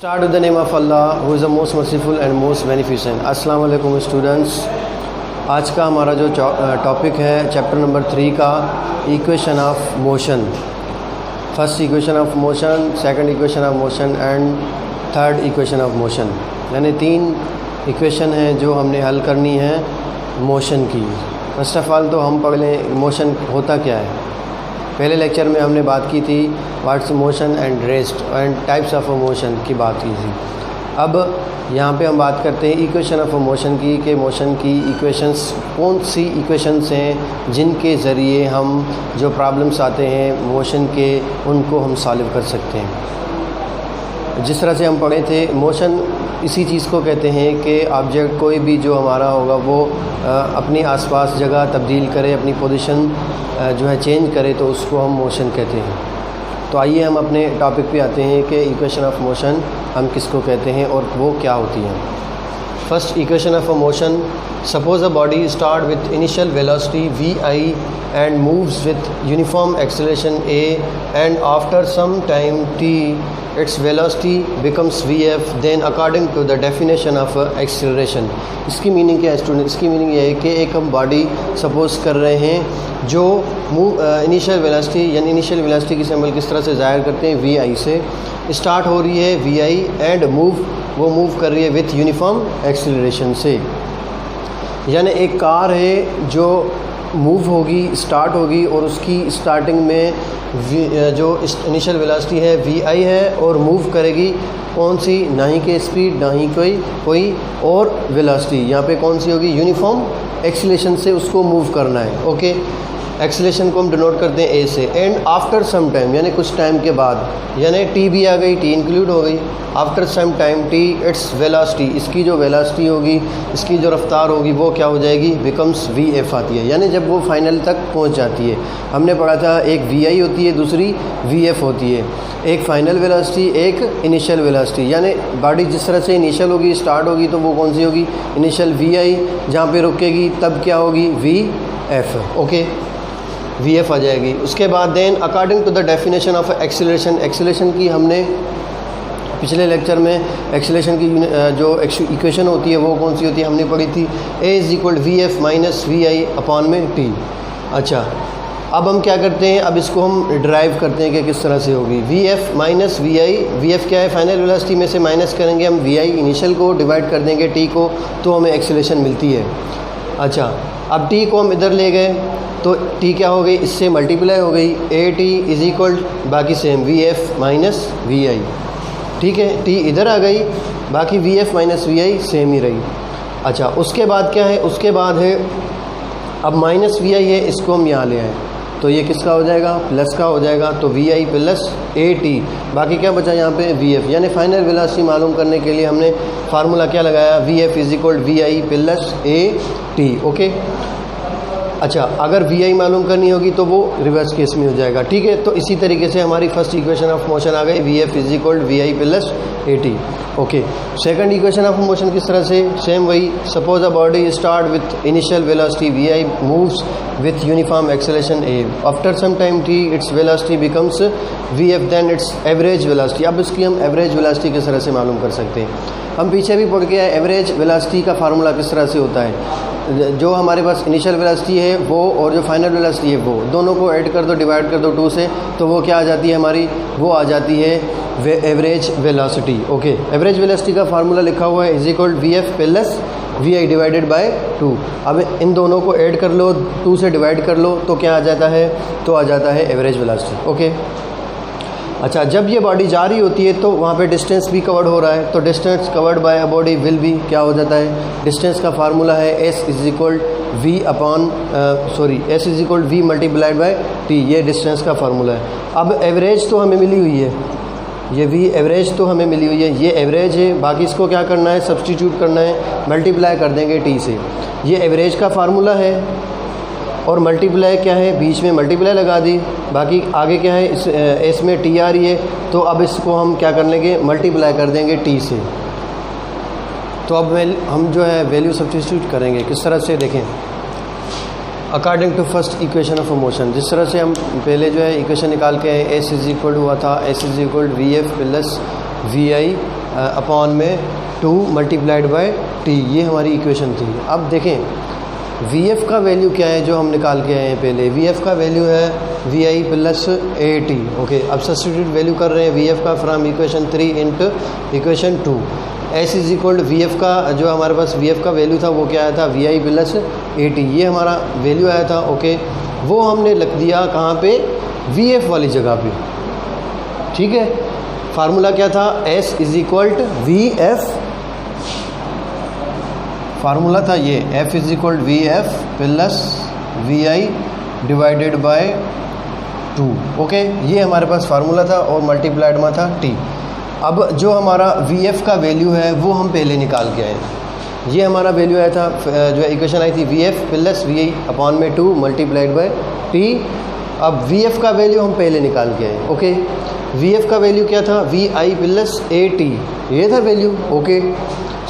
Start with the name of Allah, who is the most merciful and most beneficent. अस्सलाम वालेकुम students. आज का हमारा जो टॉपिक है चैप्टर नंबर 3 का equation of motion. First equation of motion, second equation of motion and third equation of motion, यानी 3 equation हैं जो हमने हल करनी है मोशन की। फर्स्ट ऑफ ऑल तो हम पढ़ लें मोशन होता क्या है। पहले लेक्चर में हमने बात की थी what's motion and rest and types of motion की बात की थी। अब यहाँ पे हम बात करते हैं इक्वेशन ऑफ मोशन की, कि मोशन की इक्वेशंस कौन सी इक्वेशंस हैं जिनके ज़रिए हम जो प्रॉब्लम्स आते हैं मोशन के उनको हम सॉल्व कर सकते हैं। जिस तरह से हम पढ़े थे, मोशन इसी चीज़ को कहते हैं कि ऑब्जेक्ट कोई भी जो हमारा होगा वो अपनी आसपास जगह तब्दील करे, अपनी पोजीशन जो है चेंज करे, तो उसको हम मोशन कहते हैं। तो आइए हम अपने टॉपिक पे आते हैं कि इक्वेशन ऑफ मोशन हम किसको कहते हैं और वो क्या होती हैं। First equation of motion, suppose a body start with initial velocity vi and moves with uniform acceleration a, and after some time t its velocity becomes vf, then according to the definition of acceleration। इसकी meaning क्या है student? इसकी meaning ये है कि एक हम body suppose कर रहे हैं जो इनिशियल वेलोसिटी, यानी इनिशियल वेलोसिटी की सिंबल किस तरह से ज़ाहिर करते हैं vi से, स्टार्ट हो रही है vi एंड वो मूव कर रही है विथ यूनिफॉर्म एक्सेलरेशन से। यानी एक कार है जो मूव होगी, स्टार्ट होगी और उसकी स्टार्टिंग में जो इनिशियल वेलोसिटी है vi है और मूव करेगी कौन सी, ना ही के स्पीड ना ही कोई और वेलोसिटी, यहाँ पे कौन सी होगी, यूनिफॉर्म एक्सीलरेशन से उसको मूव करना है। ओके, एक्सीलरेशन को हम डिनोट करते हैं ए से। एंड आफ्टर सम टाइम, यानी कुछ टाइम के बाद, यानी टी भी आ गई, टी इंक्लूड हो गई। After some time T its velocity, इसकी जो वेलोसिटी होगी, इसकी जो रफ्तार होगी वो क्या हो जाएगी, बिकम्स वी एफ आती है, यानी जब वो फाइनल तक पहुंच जाती है। हमने पढ़ा था एक वी आई होती है, दूसरी वी एफ होती है, एक फाइनल वेलोसिटी, एक इनिशियल वेलोसिटी। यानी बॉडी जिस तरह से इनिशियल होगी, स्टार्ट होगी, तो वो कौन सी होगी, इनिशियल वी आई, जहाँ पर रुकेगी तब क्या होगी, we f. Okay, v f आ जाएगी। उसके बाद then according to the definition of acceleration, acceleration की हमने पिछले लेक्चर में एक्सीलरेशन की जो इक्वेशन होती है वो कौन सी होती है, हमने पढ़ी थी a is equal V F minus we I upon में टी। अच्छा, अब हम क्या करते हैं, अब इसको हम ड्राइव करते हैं कि किस तरह से होगी। V F minus we I, V F क्या है, फाइनल वेलोसिटी में से माइनस करेंगे हम वी आई इनिशियल को, डिवाइड कर देंगे टी को, तो हमें एक्सीलरेशन मिलती है। अच्छा, अब टी को हम इधर ले गए तो टी क्या हो गई, इससे मल्टीप्लाई हो गई, ए टी इज इक्वल बाकी same v F minus we i. ठीक है, टी इधर आ गई, बाकी v F minus we i same ही रही। अच्छा, उसके बाद क्या है, उसके बाद है अब माइनस वी आई है, इसको हम यहाँ ले आए तो ये किसका हो जाएगा, प्लस का हो जाएगा, तो वी आई प्लस ए टी, बाकी क्या बचा यहाँ पे वी एफ। यानी फाइनल वेलोसिटी मालूम करने के लिए हमने फार्मूला क्या लगाया, V F is equal we I plus A T. Okay, अच्छा, अगर वी आई मालूम करनी होगी तो वो रिवर्स केस में हो जाएगा। ठीक है, तो इसी तरीके से हमारी फर्स्ट इक्वेशन ऑफ मोशन आ गई, V F is equal we I plus A T. Okay, second equation of motion किस तरह से, सेम वही, suppose a body start with initial velocity V I moves with uniform acceleration A, after some time T its velocity becomes V F, then its average velocity. अब इसकी हम average velocity किस तरह से मालूम कर सकते हैं, हम पीछे भी पढ़ के आए, एवरेज वेलोसिटी का फार्मूला किस तरह से होता है, जो हमारे पास इनिशियल वेलोसिटी है वो और जो फाइनल वेलोसिटी है वो दोनों को ऐड कर दो, डिवाइड कर दो 2 से, तो वो क्या आ जाती है हमारी, वो आ जाती है average velocity. Okay, average velocity का फार्मूला लिखा हुआ है is equal V F plus we I divided by 2। अब इन दोनों को ऐड कर लो, 2 से डिवाइड कर लो, तो क्या आ जाता है, तो आ जाता है एवरेज वेलोसिटी। ओके, अच्छा, जब ये बॉडी जा रही होती है तो वहाँ पे डिस्टेंस भी कवर्ड हो रहा है, तो distance covered by a body will भी क्या हो जाता है, डिस्टेंस का फार्मूला है S is equal V upon S is equal V multiplied by T, ये डिस्टेंस का फार्मूला है। अब एवरेज तो हमें मिली हुई है, ये वी एवरेज तो हमें मिली हुई है, ये एवरेज है, बाकी इसको क्या करना है, सब्सटीट्यूट करना है, मल्टीप्लाई कर देंगे टी से। ये एवरेज का फार्मूला है और मल्टीप्लाई क्या है, बीच में मल्टीप्लाई लगा दी, बाकी आगे क्या है, इसमें टी आ रही है, तो अब इसको हम क्या कर लेंगे, मल्टीप्लाई कर देंगे टी से। तो अब हम जो है वैल्यू सब्स्टिट्यूट करेंगे किस तरह से, देखें, according to first equation of motion, जिस तरह से हम पहले जो है इक्वेशन निकाल के एस इज इक्वल हुआ था, S is equal V F plus we I upon में 2 मल्टीप्लाइड बाय टी, ये हमारी इक्वेशन थी। अब देखें VF का वैल्यू क्या है जो हम निकाल के आए हैं पहले। VF का वैल्यू है VI प्लस AT। ओके, अब सब्स्टिट्यूट वैल्यू कर रहे हैं VF का from equation 3 into equation 2। S is equal to VF का जो हमारे पास VF का वैल्यू था वो क्या आया था, VI प्लस AT, ये हमारा वैल्यू आया था। ओके, वो हमने लिख दिया कहाँ पे, VF वाली जगह पे। ठीक है, फार्मूला क्या था, S is equal to VF, formula था ये F is equal to VF plus VI divided by 2। Okay, ये हमारे पास फार्मूला था और मल्टीप्लाइड में था T। अब जो हमारा VF का वैल्यू है वो हम पहले निकाल के आए। ये हमारा वैल्यू आया था, जो इक्वेशन आई थी VF प्लस VI अपॉन में 2 मल्टीप्लाइड बाय T। अब VF का वैल्यू हम पहले निकाल के आए। ओके, VF का वैल्यू क्या था, VI प्लस AT, ये था value. Okay,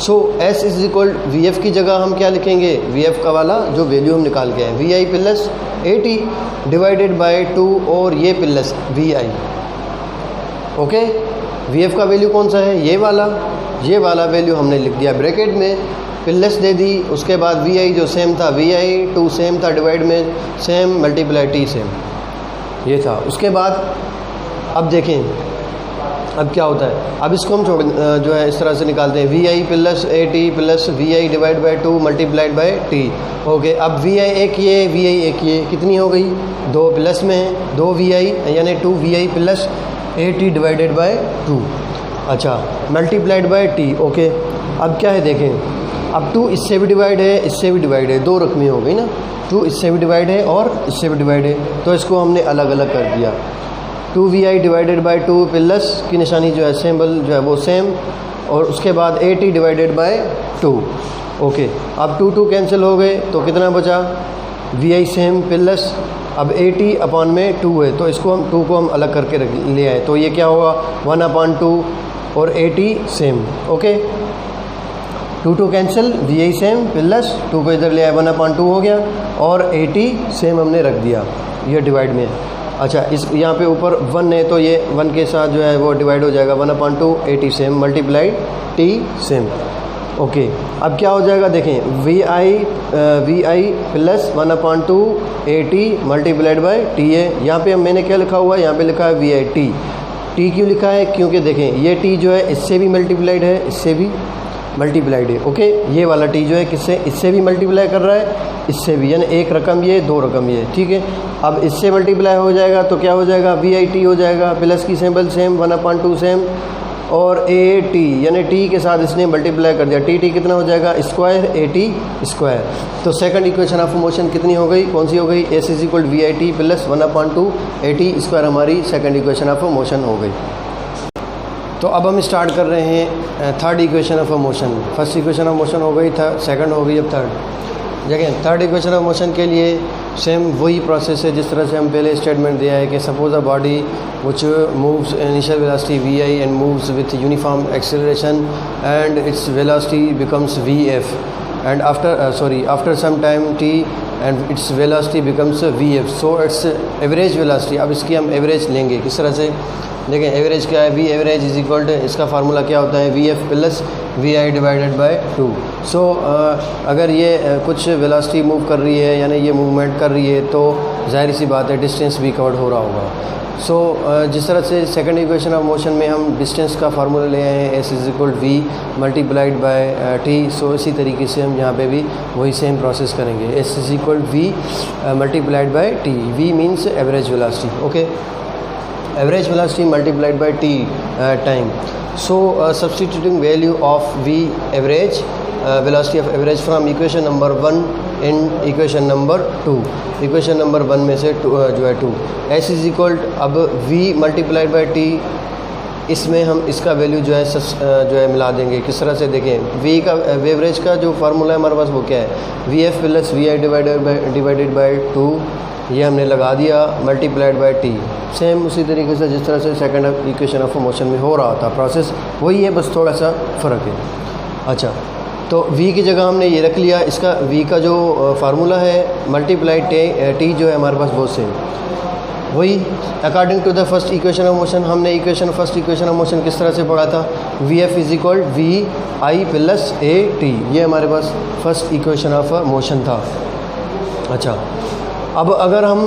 so S is equal VF की जगह हम क्या लिखेंगे, VF का वाला जो वैल्यू हम निकाल के आए, VI plus AT divided by 2 और ये प्लस VI। ओके, VF का वैल्यू कौन सा है, ये वाला वैल्यू हमने लिख दिया ब्रैकेट में, प्लस दे दी। उसके बाद VI जो सेम था, VI 2 सेम था, डिवाइड में सेम, मल्टीप्लाई T सेम, ये था। उसके बाद अब देखें अब क्या होता है, अब इसको हम जो है इस तरह से निकालते हैं, VI plus AT plus VI divide by 2 multiplied by T। Okay, अब VI एक ये, VI एक ये, कितनी हो गई, 2 प्लस में है, 2 VI यानी 2 VI plus AT divided by 2। अच्छा, मल्टीप्लाइड बाय T। ओके, अब क्या है देखें, अब 2 इससे भी डिवाइड है, इससे भी डिवाइड है, 2 रकमी हो गई ना, 2 इससे भी डिवाइड है और इससे भी डिवाइड है, तो इसको हमने अलग अलग कर दिया। 2 VI डिवाइडेड बाय 2 प्लस की निशानी जो है सिंबल जो है वो सेम, और उसके बाद AT डिवाइडेड बाय 2। ओके, अब 2 कैंसिल हो गए तो कितना बचा, VI सेम प्लस अब AT अपॉन में 2 है, तो इसको हम 2 को हम अलग करके रख ले आए, तो ये क्या होगा 1/2 और AT same. Okay, 2 cancel, VI same plus 2 को इधर ले आए, 1/2 हो गया और AT सेम हमने रख दिया, ये डिवाइड में। अच्छा, इस यहाँ पे ऊपर 1 है तो ये 1 के साथ जो है वो डिवाइड हो जाएगा, 1/2 AT same multiplied T same. Okay, अब क्या हो जाएगा देखें, VI plus 1/2 AT multiplied by T है। यहाँ पे मैंने क्या लिखा हुआ है, यहाँ पे लिखा है VI T क्यों लिखा है, क्योंकि देखें ये T जो है इससे भी मल्टीप्लाइड है, इससे भी मल्टीप्लाइड है। ओके, ये वाला T जो है किससे, इससे भी मल्टीप्लाई कर रहा है, इससे भी, यानी एक रकम ये, 2 रकम ये। ठीक है, अब इससे मल्टीप्लाई हो जाएगा तो क्या हो जाएगा, VIT हो जाएगा, प्लस की सिंबल सेम, 1/2 सेम और AT यानी T के साथ इसने मल्टीप्लाई कर दिया, T कितना हो जाएगा, स्क्वायर AT स्क्वायर। तो सेकंड इक्वेशन ऑफ मोशन कितनी हो गई, कौन सी हो गई, S is equal VIT plus 1/2 AT square, हमारी सेकंड इक्वेशन ऑफ मोशन हो गई। तो अब हम स्टार्ट कर रहे हैं third equation of motion. First equation of motion हो गई, सेकंड हो गई, अब थर्ड। देखिए, थर्ड इक्वेशन ऑफ मोशन के लिए सेम वही प्रोसेस है जिस तरह से हम पहले स्टेटमेंट दिया है कि suppose a body which moves initial velocity VI and moves with uniform acceleration and its velocity becomes VF and after some time t and its velocity becomes VF, so its average velocity, अब इसकी हम average लेंगे किस तरह से, देखें average क्या है, V average is equal to, इसका फार्मूला क्या होता है, VF plus VI divided by 2। So अगर ये कुछ वेलोसिटी मूव कर रही है यानी ये मूवमेंट कर रही है तो जाहिर सी बात है डिस्टेंस भी कवर हो रहा होगा। सो जिस तरह से सेकंड इक्वेशन ऑफ मोशन में हम डिस्टेंस का फार्मूला ले आए हैं, S is equal V multiplied by T, सो इसी तरीके से हम यहाँ पे भी वही सेम प्रोसेस करेंगे, S is equal V multiplied by T, V means average velocity. Okay, average velocity multiplied by t time. So substituting value of V average velocity of average from equation number 1 in equation number 2, equation number 1 में से जो है 2, S is equal अब V multiplied by T, इसमें हम इसका value जो है मिला देंगे। किस तरह से देखें, V का एवरेज का जो फार्मूला है हमारे पास वो क्या है, VF plus VI divided by 2, ये हमने लगा दिया मल्टीप्लाइड बाय T, सेम उसी तरीके से जिस तरह से सेकंड इक्वेशन ऑफ मोशन में हो रहा था प्रोसेस वही है, बस थोड़ा सा फ़र्क है। अच्छा, तो V की जगह हमने ये रख लिया, इसका V का जो फार्मूला है मल्टीप्लाई T जो है हमारे पास वो सेम, वही according to the first equation of motion, हमने फर्स्ट इक्वेशन ऑफ मोशन किस तरह से पढ़ा था, v F is equal we I plus A t, ये हमारे पास फर्स्ट इक्वेशन ऑफ मोशन था। अच्छा, अब अगर हम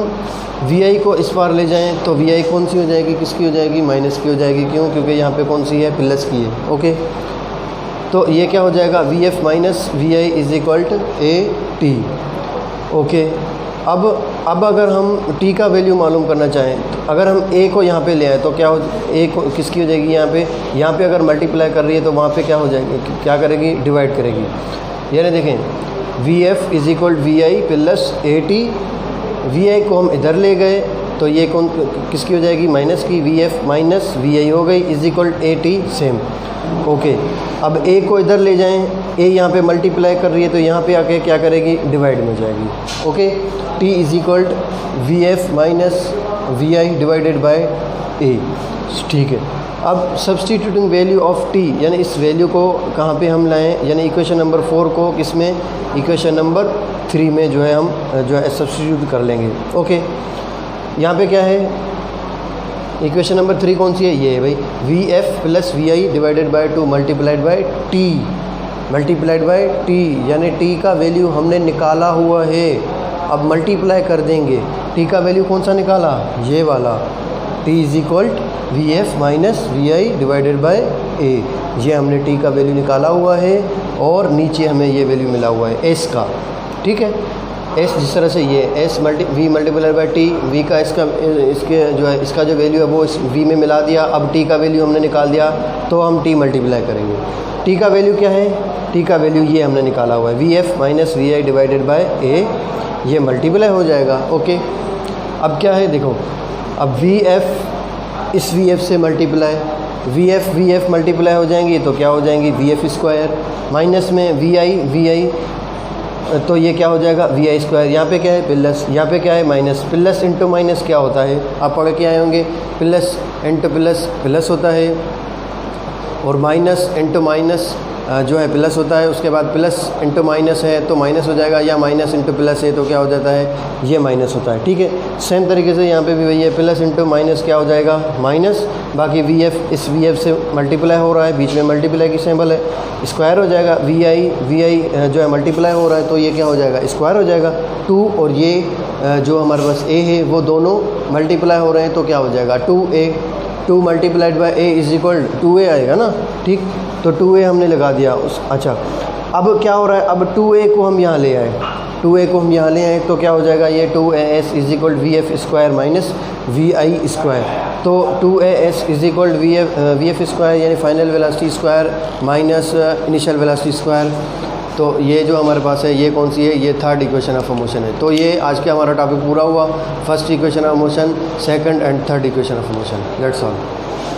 वी आई को इस पार ले जाएं तो वी आई कौन सी हो जाएगी, किसकी हो जाएगी, माइनस की हो जाएगी। क्यों? क्योंकि यहाँ पे कौन सी है, प्लस की है। ओके, तो ये क्या हो जाएगा, v F minus we i is equal to a T. Okay, अब अगर हम t का वैल्यू मालूम करना चाहें, तो अगर हम a को यहाँ पे ले आए तो क्या हो, a को किसकी हो जाएगी, यहाँ पे अगर मल्टीप्लाई कर रही है तो वहाँ पे क्या हो जाएगी, क्या करेगी, डिवाइड करेगी। यानी देखें v F is equal we I plus A t, v i को हम इधर ले गए तो ये कौन किसकी हो जाएगी, माइनस की, वी एफ माइनस वी आई हो गई is equal A T same. Okay, अब a को इधर ले जाएं, a यहाँ पे मल्टीप्लाई कर रही है तो यहाँ पे आके क्या करेगी, डिवाइड में जाएगी। Okay, t is equal V F minus we I divided by a। ठीक है, अब सब्सटीट्यूटिंग वैल्यू ऑफ t, यानी इस वैल्यू को कहाँ पे हम लाएं, यानी इक्वेशन नंबर 4 को किसमें, इक्वेशन नंबर 3 में जो है हम सब्सटीट्यूट कर लेंगे। ओके, यहाँ पे क्या है, इक्वेशन नंबर 3 कौन सी है, ये है भाई, v F plus we I divided by 2 multiplied by t, multiplied by टी, यानी टी का वैल्यू हमने निकाला हुआ है। अब मल्टीप्लाई कर देंगे, टी का वैल्यू कौन सा निकाला, ये वाला, t is equal V F minus we I divided by a, ये हमने टी का वैल्यू निकाला हुआ है और नीचे हमें ये वैल्यू मिला हुआ है एस का। ठीक है, एस जिस तरह से ये s v multiply by t, v का इसके जो है इसका जो वैल्यू है वो इस वी में मिला दिया। अब टी का वैल्यू हमने निकाल दिया तो हम टी मल्टीप्लाई करेंगे। टी का वैल्यू क्या है, टी का वैल्यू ये हमने निकाला हुआ है, v F minus we I divided by a, ये मल्टीप्लाई हो जाएगा। ओके, अब क्या है देखो, अब वी एफ इस वी एफ से मल्टीप्लाई, वी एफ मल्टीप्लाई हो जाएंगी तो क्या हो जाएंगी, वी एफ स्क्वायर, माइनस में वी आई तो ये क्या हो जाएगा, वी आई स्क्वायर। यहाँ पे क्या है, प्लस, यहाँ पे क्या है, माइनस। प्लस इंटू माइनस क्या होता है, आप पढ़ के आए होंगे, प्लस इंटू प्लस प्लस होता है, और माइनस इंटू माइनस जो है प्लस होता है। उसके बाद प्लस इंटू माइनस है तो माइनस हो जाएगा, या माइनस इंटू प्लस है तो क्या हो जाता है, ये माइनस होता है। ठीक है, सेम तरीके से यहाँ पे भी वही है, प्लस इंटू माइनस क्या हो जाएगा, माइनस। बाकी वी एफ इस वी एफ से मल्टीप्लाई हो रहा है, बीच में मल्टीप्लाई की सिंबल है, स्क्वायर हो जाएगा। वी आई जो है मल्टीप्लाई हो रहा है तो ये क्या हो जाएगा, स्क्वायर हो जाएगा। 2 और ये जो हमारे पास a है वो दोनों मल्टीप्लाई हो रहे हैं तो क्या हो जाएगा, 2a, 2 multiplied by a is equal 2a आएगा ना। ठीक, तो 2a हमने लगा दिया अच्छा, अब क्या हो रहा है, अब 2a को हम यहाँ ले आए, 2a को हम यहाँ ले आए तो क्या हो जाएगा, ये 2as is equal we f square minus we i square. तो 2as is equal we f square, यानी final velocity square minus initial velocity square. तो ये जो हमारे पास है ये कौन सी है, ये थर्ड इक्वेशन ऑफ मोशन है। तो ये आज के हमारा टॉपिक पूरा हुआ, first equation of motion, second and third equation of motion. That's all.